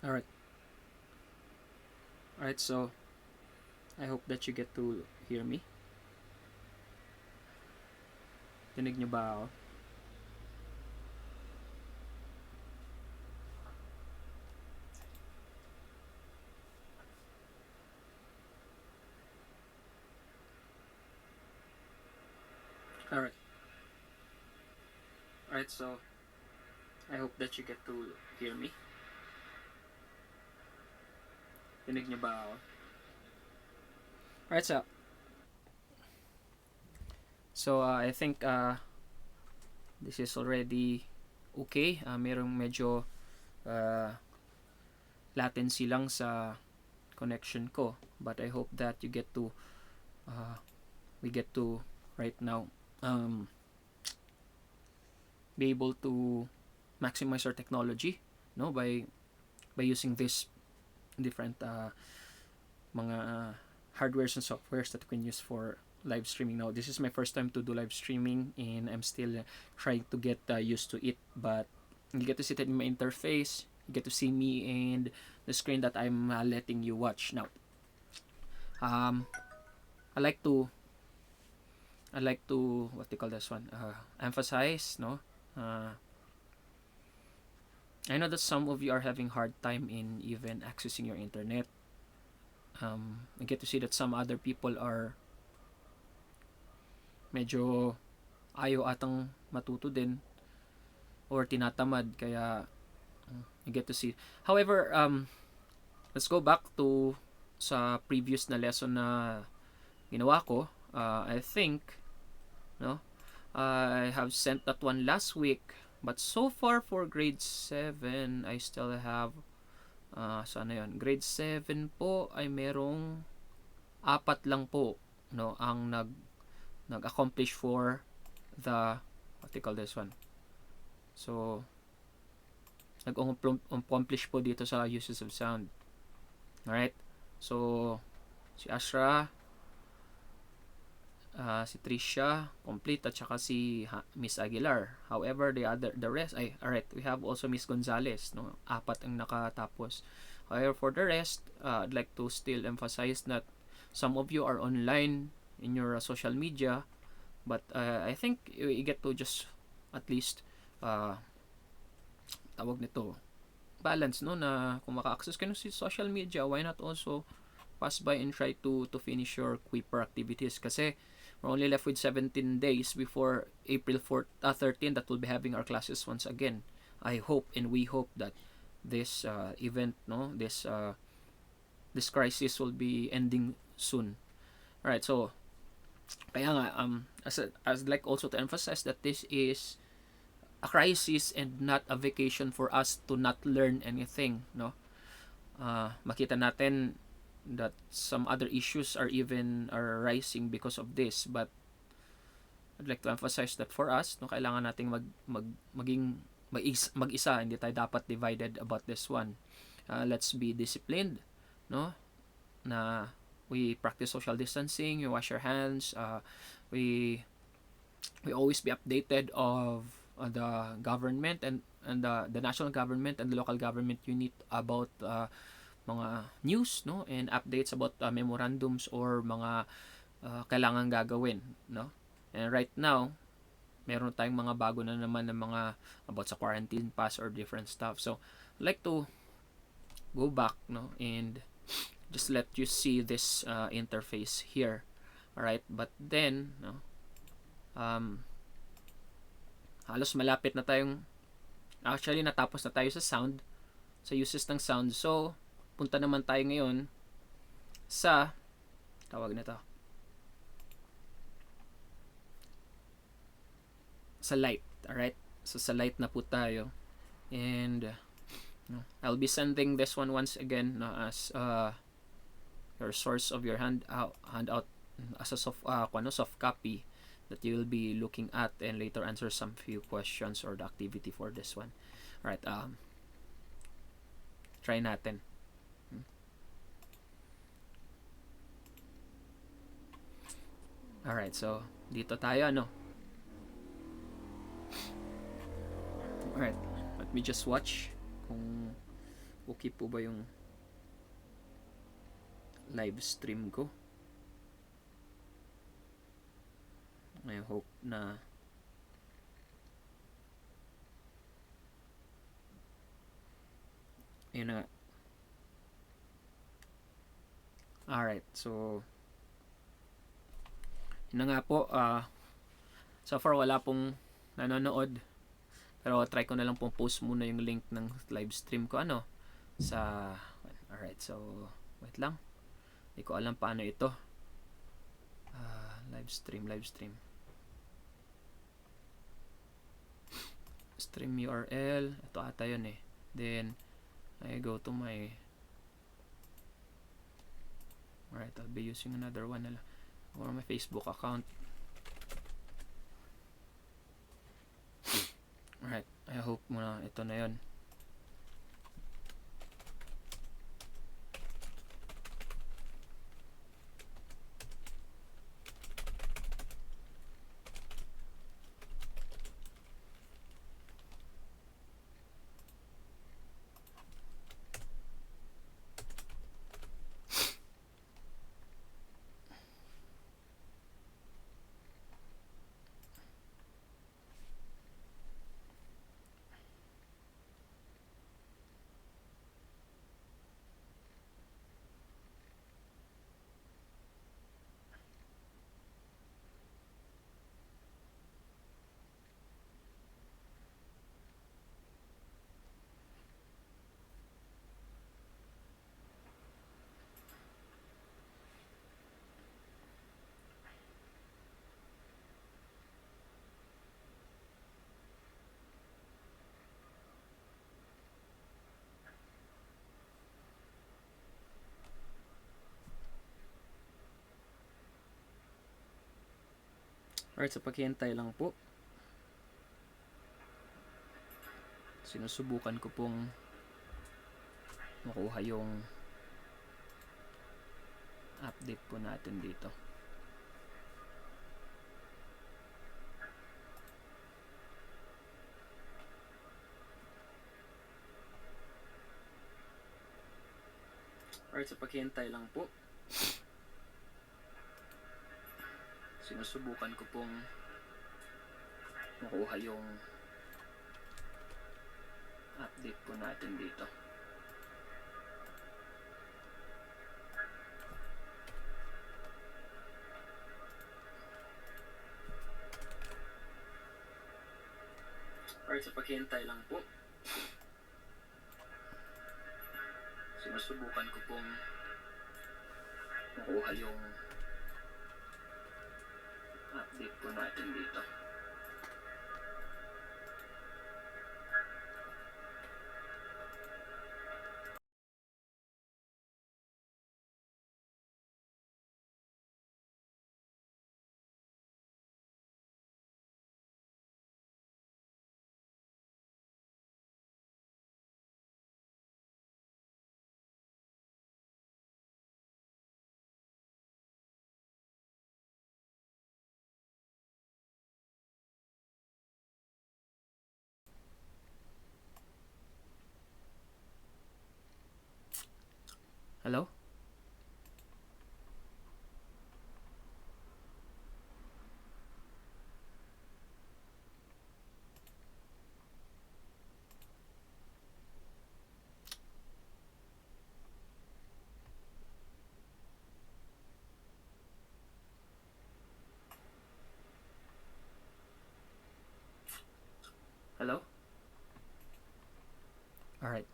Alright. Alright, so I hope that you get to hear me. Dinig nyo ba ako? Alright. Alright, so I hope that you get to hear me. Dinig nyo ba ako? Alright, so I think this is already okay. Merong medyo uh, latency lang sa connection ko, but I hope that you get to we get to right now be able to maximize our technology, no, by using this different mga hardwares and softwares that we can use for live streaming. Now, this is my first time to do live streaming, and I'm still trying to get used to it. But you get to see it in my interface. You get to see me and the screen that I'm letting you watch now. Um, I like to what they call this one, emphasize, no. I know that some of you are having hard time in even accessing your internet. I get to see that some other people are medyo ayaw atang matuto din or tinatamad, kaya you get to see. However, let's go back to sa previous na lesson na ginawa ko. I think, no, I have sent that one last week, but so far for grade 7 I still have sana yon, grade 7 po ay merong 4 lang po, no, ang nag-accomplish for the what they call this one. So nag-accomplish po dito sa uses of sound. Alright, so si Ashra, si Trisha complete, at saka si Miss Aguilar. However, the rest ay alright, we have also Miss Gonzales, no, 4 ang nakatapos. However, for the rest, I'd like to still emphasize that some of you are online in your social media, but I think you get to just at least tawag nito balance, no, na kung maka-access kayo sa social media, why not also pass by and try to finish your Kuiper activities, kasi we're only left with 17 days before April 4th, 13 that we'll be having our classes once again. I hope and we hope that this event, no, this crisis will be ending soon. Alright, so kaya nga I'd like also to emphasize that this is a crisis and not a vacation for us to not learn anything, no. Makita natin that some other issues are rising because of this, but I'd like to emphasize that for us, no, kailangan nating maging mag-isa, hindi tayo dapat divided about this one. Let's be disciplined, no, na we practice social distancing, we wash our hands, we always be updated of the government and the national government and the local government unit about mga news, no, and updates about memorandums or mga kailangan gagawin, no. And right now meron tayong mga bago na naman ng mga about sa quarantine pass or different stuff. So I'd like to go back, no, and just let you see this interface here. Alright, but then, no, halos malapit na tayong, actually natapos na tayo sa sound, sa uses ng sound. So punta naman tayo ngayon sa tawag na to, sa light. Alright, so sa light na po tayo, and I'll be sending this one once again, no, as your source of your handout as a soft copy that you will be looking at and later answer some few questions or the activity for this one. Alright, try natin. Alright, so dito tayo, no. Alright, let me just watch kung Okay po ba yung live stream ko? I hope na yun na nga. Alright, so yun na nga po. So far wala pong nanonood, pero try ko na lang pong post muna yung link ng live stream ko sa alright, so wait lang, hindi ko alam paano ito. Live stream stream URL, ito ata yun eh. Then I go to my alright, I'll be using another one na lang, or my Facebook account. Alright, I hope muna ito na yun. Alright, sa paghihintay lang po, sinusubukan ko pong makuha yung update po natin dito. Alright, sa paghihintay lang po, sinusubukan ko pong makuha yung update po natin dito. Alright, sa paghihintay lang po, sinusubukan ko pong makuha yung update po natin dito. Hello? Hello? Alright.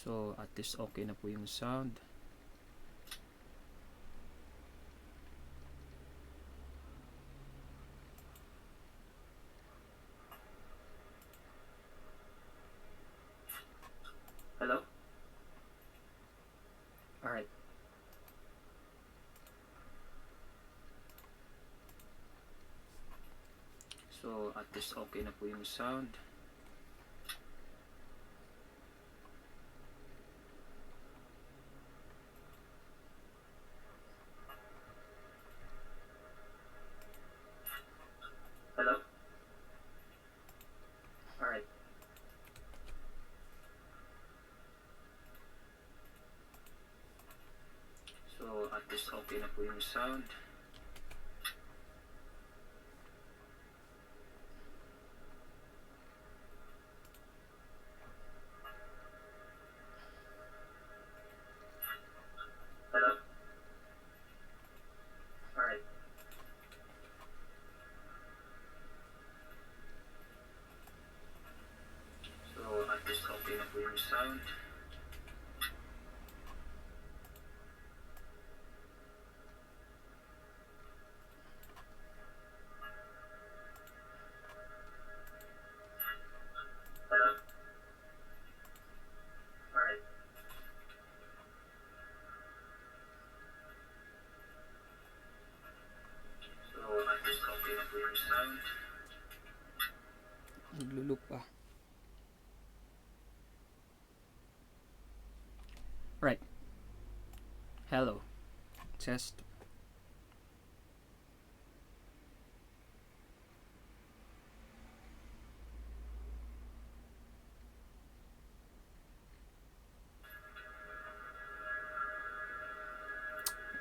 So, at least okay na po yung sound. Hello? Alright. So, at least okay na po yung sound. Hello? at least okay na po yung sound. Hello? Alright. So, at least okay na po yung sound. Hello? Alright. So, at least okay na po yung sound. Naglulup pa. Right. Hello. Test.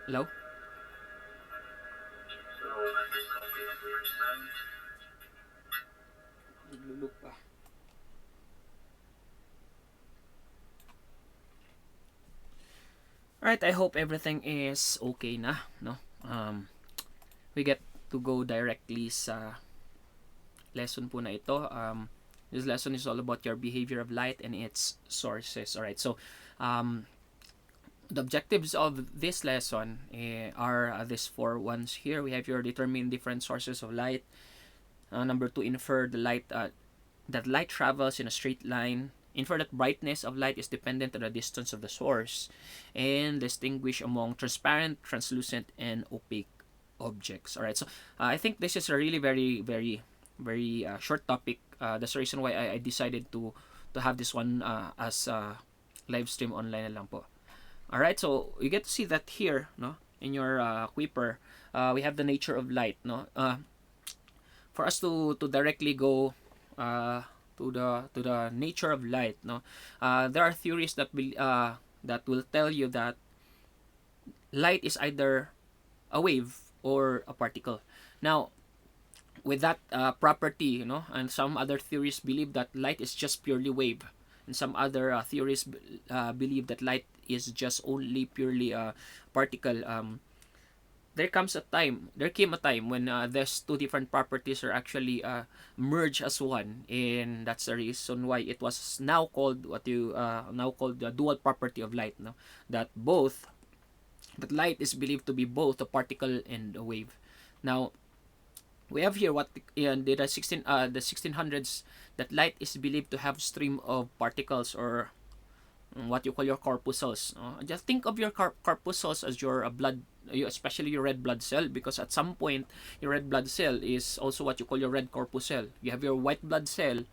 Hello? So, at least okay na po yung sound. Naglulup pa. Alright, I hope everything is okay na, no? We get to go directly sa lesson po na ito. This lesson is all about your behavior of light and its sources. Alright, so the objectives of this lesson are these four ones here. We have your determine different sources of light. Number two, infer the light that light travels in a straight line. Infer that brightness of light is dependent on the distance of the source, and distinguish among transparent, translucent, and opaque objects. Alright, so I think this is a really very short topic. That's the reason why I decided to have this one as a live stream online na lang po. Alright, so you get to see that here, no, in your Kuiper, we have the nature of light, no. For us to directly go to the nature of light, no, there are theories that will tell you that light is either a wave or a particle. Now, with that property, you know, and some other theories believe that light is just purely wave, and some other theories believe that light is just only purely a particle. There came a time when these two different properties are actually merged as one, and that's the reason why it was now called the dual property of light, no? That light is believed to be both a particle and a wave. Now, we have here what in the 1600s, that light is believed to have stream of particles, or what you call your corpuscles. Just think of your corpuscles as your blood, especially your red blood cell, because at some point your red blood cell is also what you call your red corpuscle. You have your white blood cell,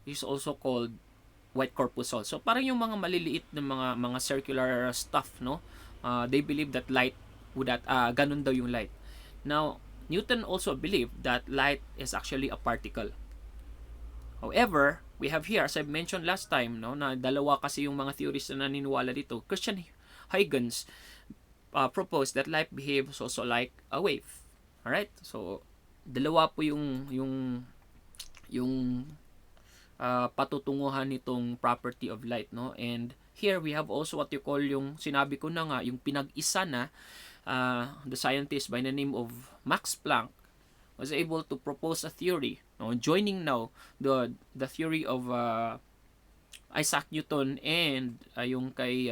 is also called white corpuscle. So parang yung mga maliliit na mga circular stuff, no? They believe that light would ganun daw yung light. Now, Newton also believed that light is actually a particle. However, we have here, as I mentioned last time, no, na dalawa kasi yung mga theories na naniniwala dito. Christian Huygens proposed that light behaves also like a wave. Alright? So, dalawa po yung patutunguhan nitong property of light, no? And here we have also what you call yung sinabi ko na nga, yung pinag-isa na the scientist by the name of Max Planck was able to propose a theory, no, joining now the theory of Isaac Newton and yung kay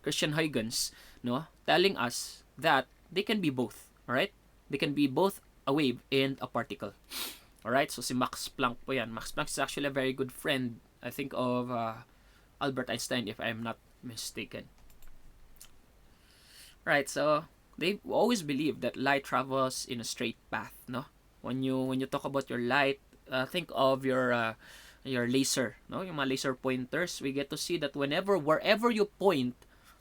Christian Huygens, no, telling us that they can be both. Alright? They can be both a wave and a particle. Alright? So si Max Planck po yan. Max Planck is actually a very good friend, I think, of Albert Einstein, if I'm not mistaken. Right, so they always believe that light travels in a straight path, no? When you talk about your light, think of your laser, no? Yung mga laser pointers, we get to see that wherever you point,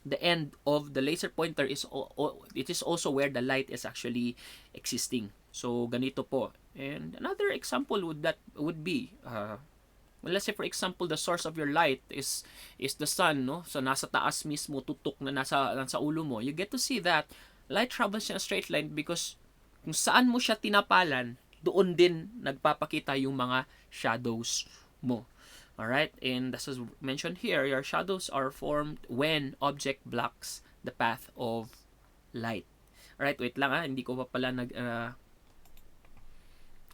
the end of the laser pointer it is also where the light is actually existing. So ganito po. And another example would be Well, let's say for example, the source of your light is the sun, no? So nasa taas mismo, tutok na nasa ulo mo. You get to see that light travels in a straight line because kung saan mo siya tinapalan, doon din nagpapakita yung mga shadows mo. Alright? And as mentioned here, your shadows are formed when object blocks the path of light. Alright, wait lang hindi ko pa pala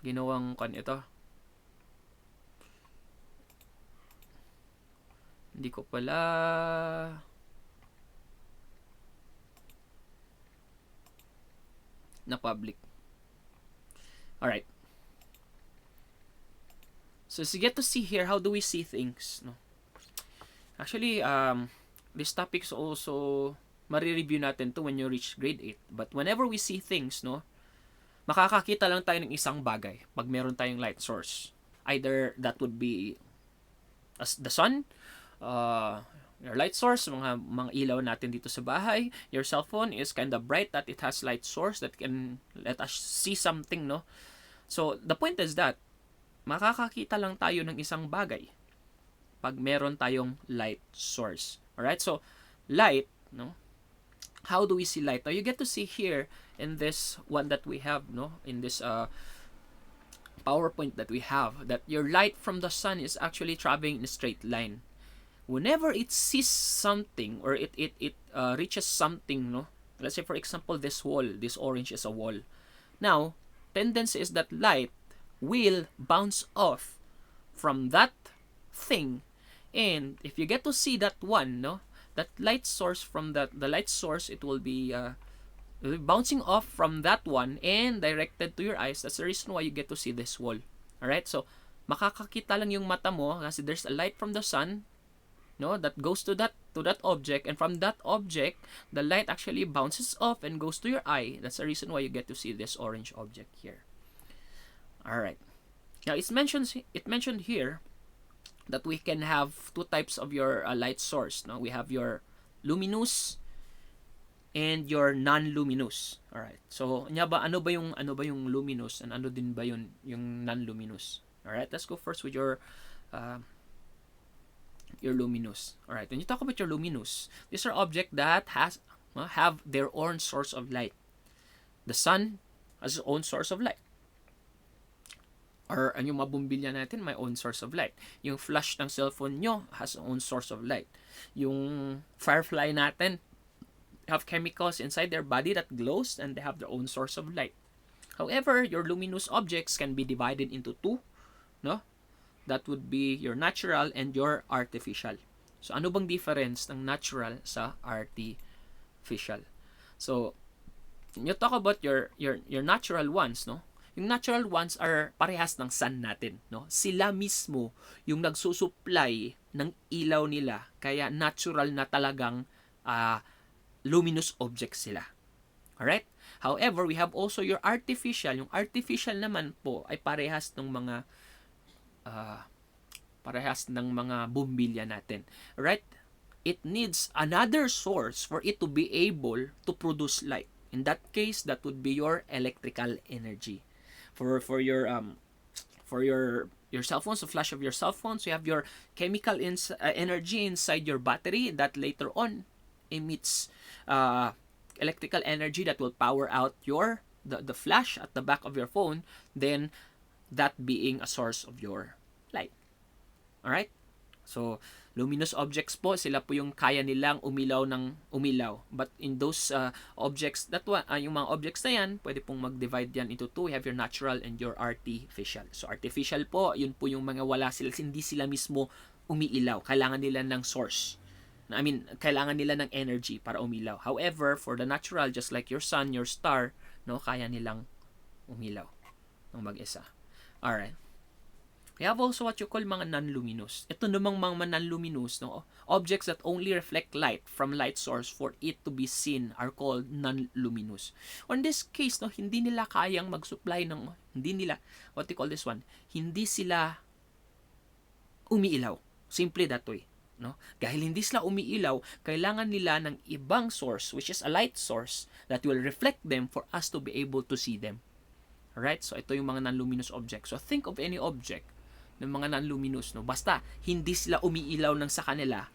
ginawang ito. Hindi ko pala na public. Alright. So as you get to see here, how do we see things? No? Actually, this topic is also marireview natin to when you reach grade 8. But whenever we see things, no, makakakita lang tayo ng isang bagay pag meron tayong light source. Either that would be the sun, your light source, mga ilaw natin dito sa bahay. Your cell phone is kind of bright that it has light source that can let us see something, no? So, the point is that makakakita lang tayo ng isang bagay pag meron tayong light source. Alright? So, light, no? How do we see light? Now, you get to see here in this one that we have, no? In this PowerPoint that we have, that your light from the sun is actually traveling in a straight line. Whenever it sees something or it reaches something, no? Let's say for example this wall, this orange is a wall. Now, tendency is that light will bounce off from that thing, and if you get to see that one, no, that light source from the light source, it will be bouncing off from that one and directed to your eyes. That's the reason why you get to see this wall. Alright, so makakakita lang yung mata mo kasi there's a light from the sun, no, that goes to that object, and from that object the light actually bounces off and goes to your eye. That's the reason why you get to see this orange object here. Alright, now it mentioned here that we can have two types of your light source. No, we have your luminous and your non-luminous. Alright, so ano ba yung luminous and ano din ba yung non-luminous? Alright, let's go first with your luminous. Alright, when you talk about your luminous, these are objects that have their own source of light. The sun has its own source of light. Or yung mabumbilya natin, may own source of light. Yung flash ng cellphone nyo has own source of light. Yung firefly natin have chemicals inside their body that glows and they have their own source of light. However, your luminous objects can be divided into two, no? That would be your natural and your artificial. So ano bang difference ng natural sa artificial? So when you talk about your natural ones, no? Yung natural ones are parehas ng sun natin, no? Sila mismo yung nagsusupply ng ilaw nila, kaya natural na talagang luminous objects sila. Alright? However, we have also your artificial. Yung artificial naman po ay parehas ng mga bumbilya natin. Alright? It needs another source for it to be able to produce light. In that case, that would be your electrical energy. For your cell phones, the flash of your cell phones, you have your chemical energy inside your battery that later on emits electrical energy that will power out the flash at the back of your phone, then that being a source of your light. Alright? So, luminous objects po, sila po yung kaya nilang umilaw ng umilaw. But in those objects, yung mga objects na yan, pwede pong mag-divide yan into two. You have your natural and your artificial. So, artificial po, yun po yung mga hindi sila mismo umiilaw. Kailangan nila ng source. Kailangan nila ng energy para umilaw. However, for the natural, just like your sun, your star, no, kaya nilang umilaw ng mag-isa. Alright. We have also what you call mga non-luminous. Ito namang mga non-luminous, no? Objects that only reflect light from light source for it to be seen are called non-luminous. On this case, no, hindi nila kayang mag-supply what you call this one, hindi sila umiilaw. Simply that way. No? Dahil hindi sila umiilaw, kailangan nila ng ibang source, which is a light source, that will reflect them for us to be able to see them. Alright? So, ito yung mga non-luminous objects. So, think of any object ng mga non-luminous, no? Basta hindi sila umiilaw ng sa kanila,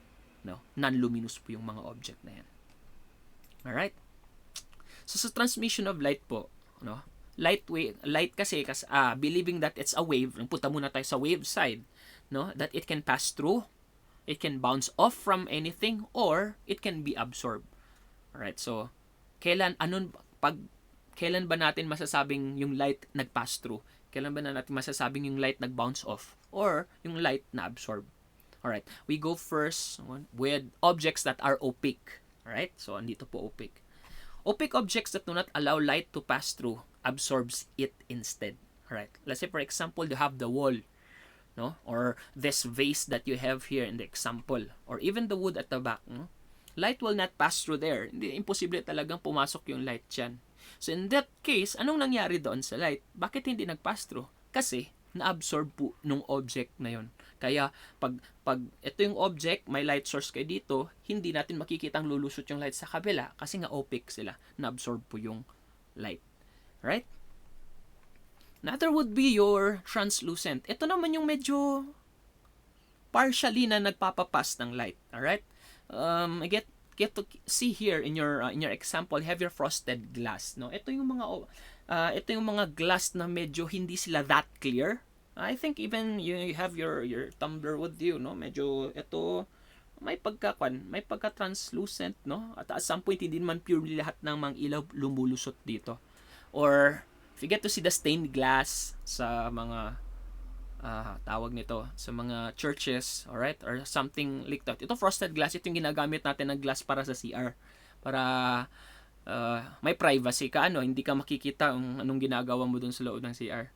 no? Non-luminous po yung mga object na yan. Alright? So sa transmission of light po, no? Light kasi believing that it's a wave, punta muna tayo sa wave side, no? That it can pass through, it can bounce off from anything, or it can be absorbed. Alright, so kailan ba natin masasabing yung light nag-pass through? Kailan ba natin masasabing yung light nag-bounce off? Or yung light na-absorb? Alright, we go first with objects that are opaque. Alright, so andito po opaque. Opaque objects that do not allow light to pass through absorbs it instead. Alright, let's say for example, you have the wall, no? Or this vase that you have here in the example, or even the wood at the back, no? Light will not pass through there. Hindi, imposible talagang pumasok yung light dyan. So in that case, anong nangyari doon sa light? Bakit hindi nag-pass through? Kasi na-absorb po nung object na yon. Kaya pag ito yung object, may light source kayo dito, hindi natin makikitang lulusot yung light sa kabila kasi nga opaque sila. Na-absorb po yung light. Right? Another would be your translucent. Ito naman yung medyo partially na nagpapapas ng light. Alright? Get to see here in your example, have your frosted glass, no? Ito yung mga glass na medyo hindi sila that clear. I think even you have your tumbler with you, no? Medyo ito may pagka-translucent, no? At some point hindi naman purely lahat ng mga ilaw lumulusot dito. Or if you get to see the stained glass sa mga tawag nito sa mga churches, alright, or something like that. Ito frosted glass, ito yung ginagamit natin ng glass para sa CR, para may privacy ka, hindi ka makikita anong ginagawa mo dun sa loob ng CR,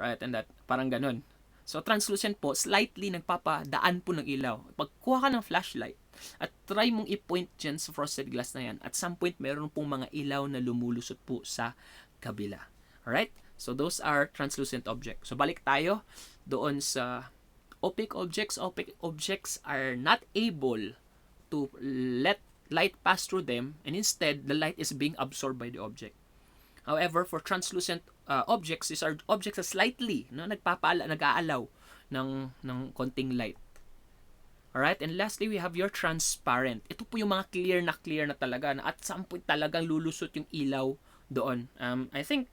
right, and that, parang ganun. So translucent po, slightly nagpapadaan po ng ilaw. Pagkuha ka ng flashlight at try mong i-point dyan sa frosted glass na yan, at some point meron pong mga ilaw na lumulusot po sa kabila. Alright? So those are translucent objects. So balik tayo doon sa opaque objects. Opaque objects are not able to let light pass through them, and instead the light is being absorbed by the object. However, for translucent objects, these are objects na slightly nag-aalaw ng konting light. Alright, and lastly, we have your transparent. Ito po yung mga clear na talaga, na at some point talagang lulusot yung ilaw doon. I think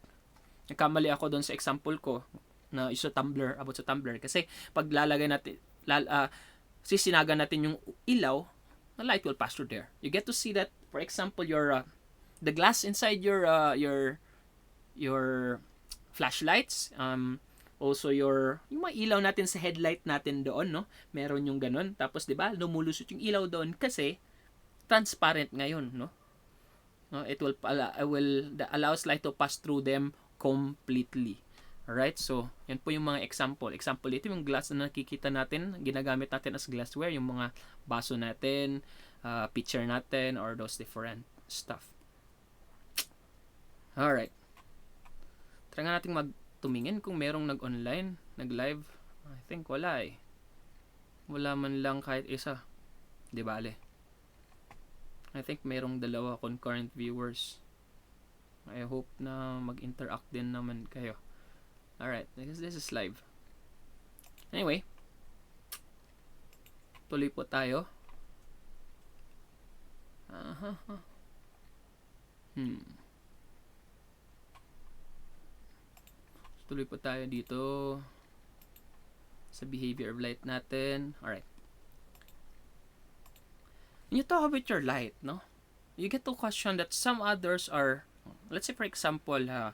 nagkamali ako doon sa example ko na isa tumbler, about sa tumbler, kasi pag lalagay natin sisinagan natin yung ilaw, the light will pass through there. You get to see that, for example, your the glass inside your flashlights, also yung mga ilaw natin sa headlight natin doon, no? Meron yung ganun. Tapos 'di ba, lumulusot yung ilaw doon kasi transparent ngayon, no? It will allows light to pass through them completely. Alright, so yan po yung mga example. Example dito yung glass na nakikita natin, ginagamit natin as glassware, yung mga baso natin, pitcher natin, or those different stuff. Alright. Try nga natin magtumingin kung merong nag-online, nag-live. I think wala eh. Wala man lang kahit isa. Di bale. I think merong dalawa concurrent viewers. I hope na mag-interact din naman kayo. Alright, this is live. Anyway, tuloy po tayo. Tuloy po tayo dito sa behavior of light natin. Alright. When you talk about your light, no? You get to question that some others are, let's say for example,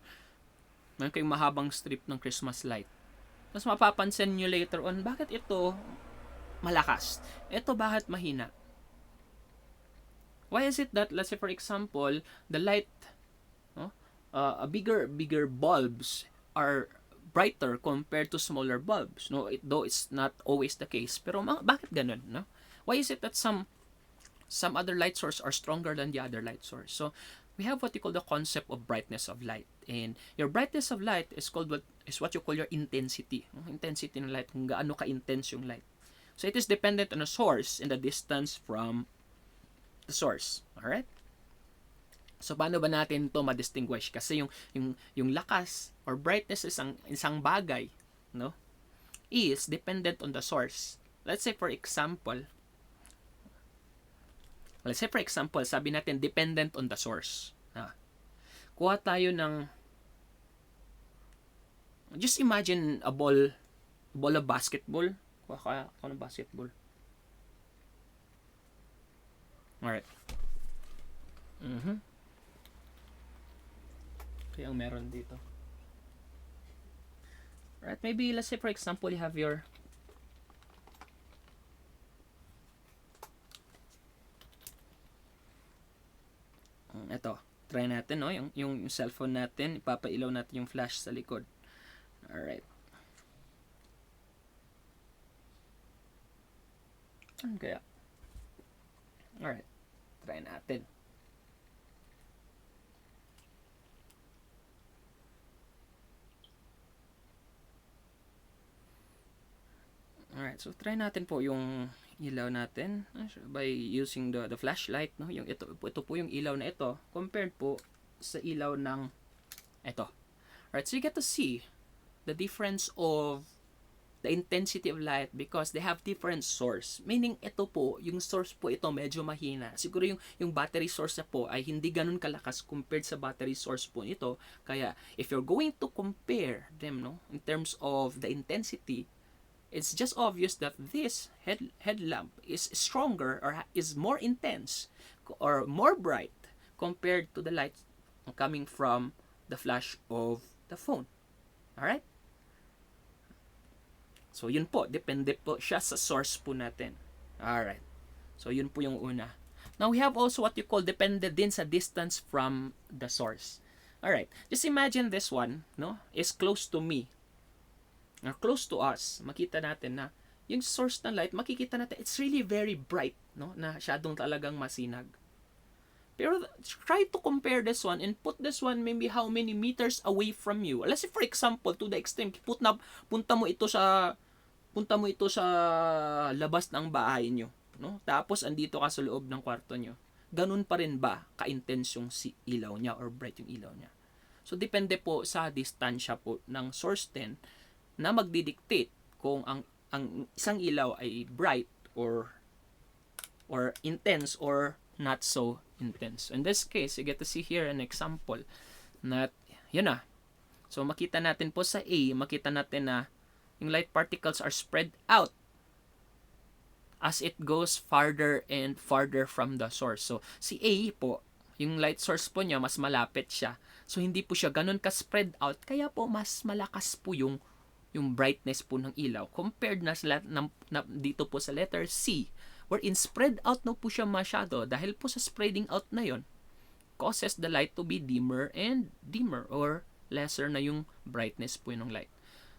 meron kayong mahabang strip ng Christmas light. Tapos mapapansin nyo later on, bakit ito malakas? Ito bakit mahina? Why is it that, let's say for example, the light, bigger bulbs are brighter compared to smaller bulbs? No, though it's not always the case. Pero bakit ganun? No? Why is it that some other light source are stronger than the other light source? So we have what you call the concept of brightness of light, and your brightness of light is what you call your intensity. Intensity ng light, kung gaano ka-intense yung light. So it is dependent on the source and the distance from the source. Alright? So paano ba natin to ma-distinguish? Kasi yung lakas or brightness is isang bagay, no? is dependent on the source. Let's say for example, sabi natin dependent on the source. Kuha tayo ng, just imagine a ball of basketball. Kuha ka ng basketball. Alright. Kaya ang meron dito. Right, maybe let's say for example you have your ito, try natin, no, yung cellphone natin, ipapailaw natin yung flash sa likod. Alright. Ano kaya? Alright, try natin. Alright, so try natin po yung ilaw natin by using the flashlight, no? Yung ito po yung ilaw na ito compared po sa ilaw ng ito. Alright, so you get to see the difference of the intensity of light because they have different source. Meaning ito po, yung source po ito medyo mahina. Siguro yung battery source na po ay hindi ganun kalakas compared sa battery source po nito. Kaya if you're going to compare them, no, in terms of the intensity, it's just obvious that this headlamp is stronger or is more intense or more bright compared to the light coming from the flash of the phone. Alright? So, yun po. Depende po siya sa source po natin. Alright. So, yun po yung una. Now, we have also what you call depende din sa distance from the source. Alright. Just imagine this one, no, is close to me. Or close to us, makita natin na yung source ng light, makikita natin, it's really very bright, no? Na masyadong talagang masinag. Pero try to compare this one and put this one maybe how many meters away from you. Let's say for example, to the extreme, punta mo ito sa labas ng bahay nyo, no? Tapos andito ka sa loob ng kwarto nyo. Ganun pa rin ba ka-intense yung ilaw niya or bright yung ilaw niya? So depende po sa distansya po ng source din na magdidictate kung ang isang ilaw ay bright or intense or not so intense. In this case, you get to see here an example na yun na. So makita natin po sa A, makita natin na yung light particles are spread out as it goes farther and farther from the source. So si A po, yung light source po niya mas malapit siya. So hindi po siya ganun ka-spread out, kaya po mas malakas po yung brightness po ng ilaw compared na dito po sa letter C wherein spread out na po siya masyado dahil po sa spreading out na yon causes the light to be dimmer and dimmer or lesser na yung brightness po ng light.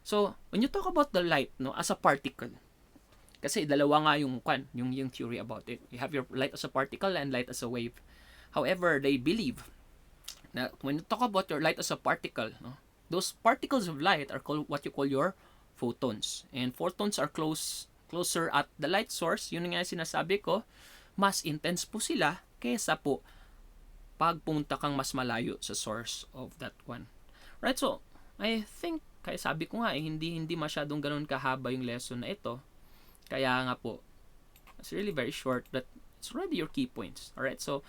So when you talk about the light, no, as a particle, kasi dalawa nga yung theory about it. You have your light as a particle and light as a wave. However, they believe na when you talk about your light as a particle, no, those particles of light are called what you call your photons. And photons are closer at the light source. Yun nga sinasabi ko, mas intense po sila kaysa po pagpunta kang mas malayo sa source of that one. Right, so I think, kaya sabi ko nga, hindi masyadong ganun kahaba yung lesson na ito. Kaya nga po, it's really very short, but it's already your key points. Alright, so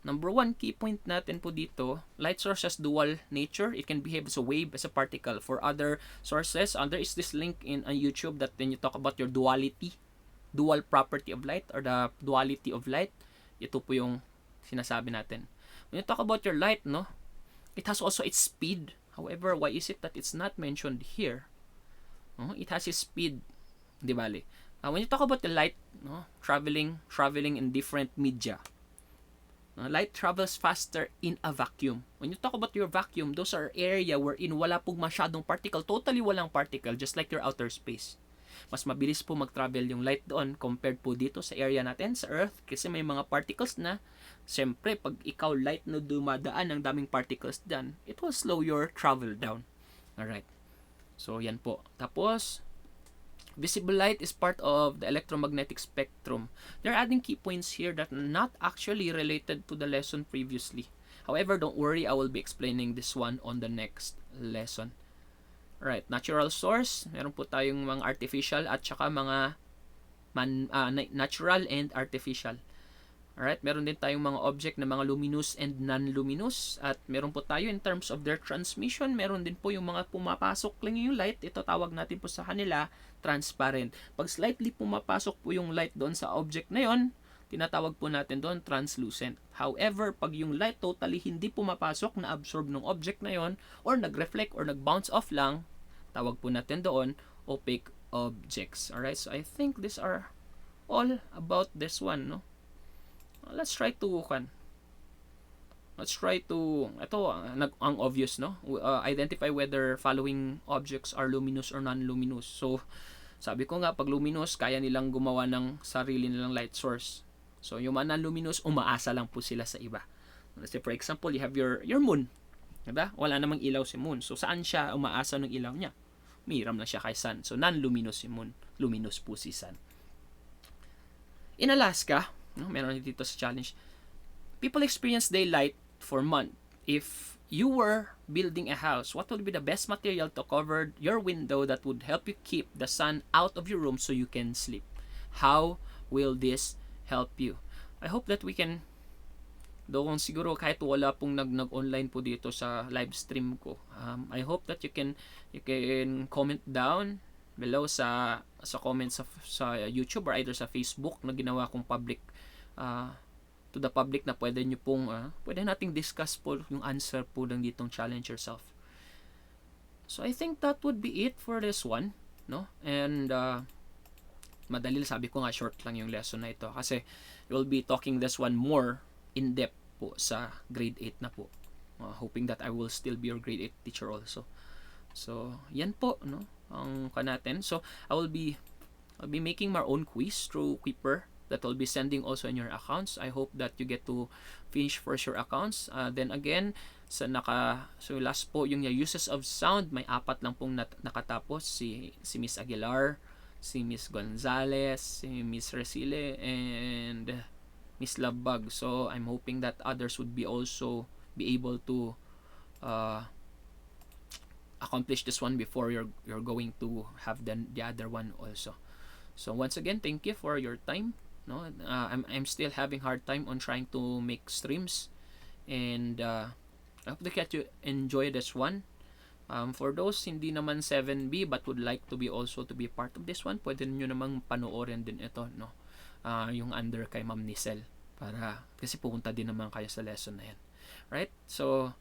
number one key point natin po dito, light source has dual nature. It can behave as a wave, as a particle. For other sources, there is this link in YouTube that when you talk about your dual property of light or the duality of light, ito po yung sinasabi natin. When you talk about your light, no, it has also its speed. However, why is it that it's not mentioned here? No, it has its speed, di bale. When you talk about the light, no, traveling in different media, light travels faster in a vacuum. When you talk about your vacuum, those are area wherein wala pong masyadong particle, totally walang particle, just like your outer space. Mas mabilis po mag-travel yung light doon compared po dito sa area natin, sa Earth, kasi may mga particles na, siyempre, pag ikaw light na dumadaan ng daming particles dyan, it will slow your travel down. Alright. So, yan po. Tapos, visible light is part of the electromagnetic spectrum. They're adding key points here that are not actually related to the lesson previously. However, don't worry, I will be explaining this one on the next lesson. Alright, natural source. Meron po tayong mga artificial at saka mga natural and artificial. Alright, meron din tayong mga object na mga luminous and non-luminous. At meron po tayo in terms of their transmission, meron din po yung mga pumapasok lang yung light. Ito tawag natin po sa kanila, transparent. Pag slightly pumapasok po yung light doon sa object na yon, tinatawag po natin doon translucent. However, pag yung light totally hindi pumapasok, na-absorb ng object na yon, or nag-reflect or nag-bounce off lang, tawag po natin doon opaque objects. Alright, so I think these are all about this one, no? Let's try to ito ang obvious, no? Identify whether following objects are luminous or non-luminous. So sabi ko nga, pag luminous, kaya nilang gumawa ng sarili nilang light source. So yung mga non-luminous, umaasa lang po sila sa iba. Let's say for example, you have your moon, diba? Wala namang ilaw si moon, so saan siya umaasa ng ilaw niya? Miram lang siya kay sun. So non-luminous si moon, luminous po si sun. In Alaska, no, meron dito sa challenge, people experience daylight for months. If you were building a house, what would be the best material to cover your window that would help you keep the sun out of your room so you can sleep? How will this help you? I hope that we can, doon siguro kahit wala pong nag-online po dito sa live stream ko, I hope that you can comment down below sa comments sa YouTube or either sa Facebook na ginawa kong public to the public, na pwede nyo pong pwede nating discuss po yung answer po ng ditong challenge yourself. So I think that would be it for this one, no? And madali, sabi ko nga short lang yung lesson na ito kasi we'll be talking this one more in depth po sa grade 8 na po. Hoping that I will still be your grade 8 teacher also. So yan po, no, ang natin. So I'll be making my own quiz through Quipper that will be sending also in your accounts. I hope that you get to finish first your accounts. Then again, so last po yung uses of sound, may 4 lang pong nakatapos, si Miss Aguilar, si Miss Gonzales, si Miss Resile, and Miss Labbag. So I'm hoping that others would be also be able to accomplish this one before you're going to have the other one also. So once again, thank you for your time. No, I'm still having hard time on trying to make streams, and I hope that you enjoy this one. For those hindi naman 7B but would like to be part of this one, pwede niyo namang panoorin din ito, no? Yung under kay Ma'am Nicel, para kasi pupunta din naman kayo sa lesson na yan. Right? So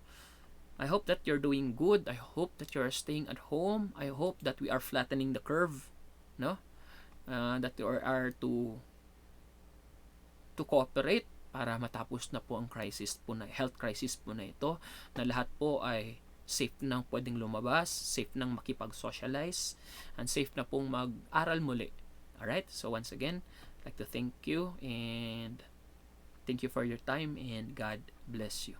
I hope that you're doing good. I hope that you're staying at home. I hope that we are flattening the curve, no? That you are to cooperate para matapos na po ang health crisis po na ito, na lahat po ay safe nang pwedeng lumabas, safe nang makipag-socialize, and safe na pong mag-aral muli. Alright? So once again, I'd like to thank you, and thank you for your time, and God bless you.